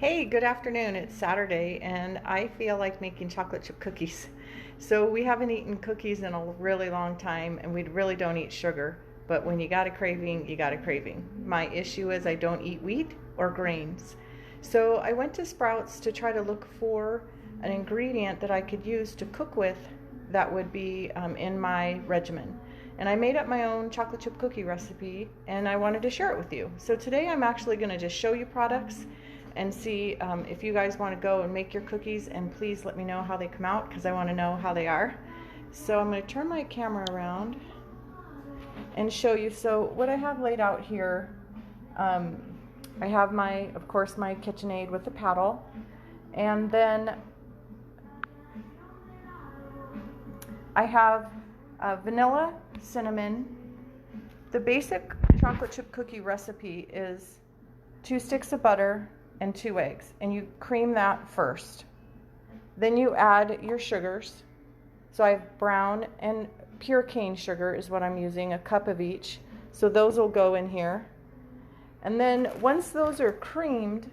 Hey, good afternoon. It's Saturday and I feel like making chocolate chip cookies. So we haven't eaten cookies in a really long time and we really don't eat sugar. But when you got a craving, you got a craving. My issue is I don't eat wheat or grains. So I went to Sprouts to try to look for an ingredient that I could use to cook with that would be in my regimen. And I made up my own chocolate chip cookie recipe and I wanted to share it with you. So today I'm actually going to just show you products and see if you guys want to go and make your cookies, and please let me know how they come out because I want to know how they are. So I'm going to turn my camera around and show you. So what I have laid out here, I have of course my KitchenAid with the paddle, and then I have vanilla, cinnamon. The basic chocolate chip cookie recipe is 2 sticks of butter and 2 eggs, and you cream that first. Then you add your sugars. So I have brown and pure cane sugar is what I'm using, a cup of each. So those will go in here. And then once those are creamed,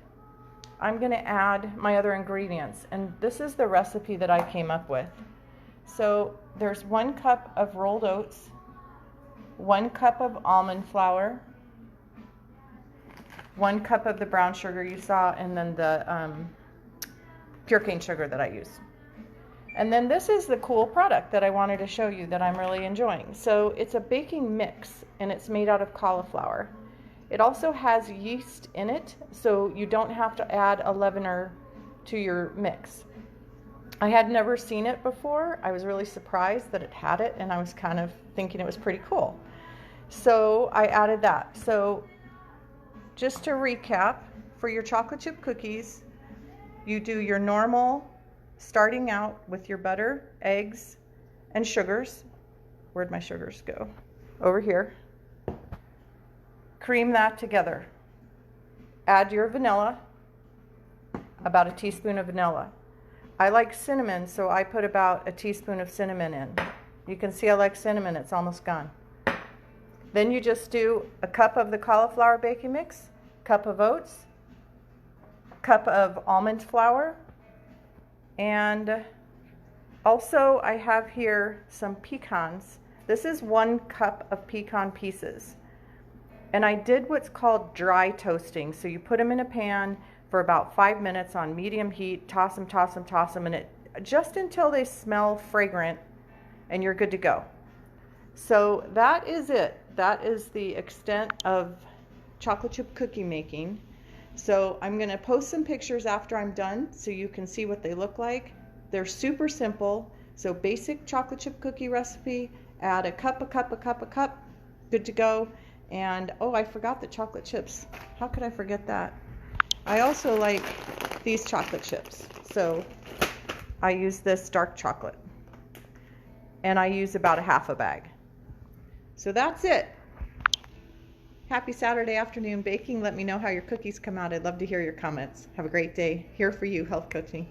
I'm going to add my other ingredients. And this is the recipe that I came up with. So there's 1 cup of rolled oats, 1 cup of almond flour, 1 cup of the brown sugar you saw, and then the pure cane sugar that I use. And then this is the cool product that I wanted to show you that I'm really enjoying. So it's a baking mix, and it's made out of cauliflower. It also has yeast in it, so you don't have to add a leavener to your mix. I had never seen it before. I was really surprised that it had it, and I was kind of thinking it was pretty cool. So I added that. So just to recap, for your chocolate chip cookies, you do your normal, starting out with your butter, eggs, and sugars. Where'd my sugars go? Over here. Cream that together. Add your vanilla, about a teaspoon of vanilla. I like cinnamon, so I put about a teaspoon of cinnamon in. You can see I like cinnamon, it's almost gone. Then you just do a cup of the cauliflower baking mix, cup of oats, cup of almond flour, and also I have here some pecans. This is 1 cup of pecan pieces. And I did what's called dry toasting. So you put them in a pan for about 5 minutes on medium heat, toss them, and just until they smell fragrant, and you're good to go. So that is it. That is the extent of chocolate chip cookie making. So I'm going to post some pictures after I'm done so you can see what they look like. They're super simple. So basic chocolate chip cookie recipe, add a cup, good to go. And oh, I forgot the chocolate chips. How could I forget that? I also like these chocolate chips. So I use this dark chocolate. And I use about a half a bag. So that's it. Happy Saturday afternoon baking. Let me know how your cookies come out. I'd love to hear your comments. Have a great day. Here for you, health coaching.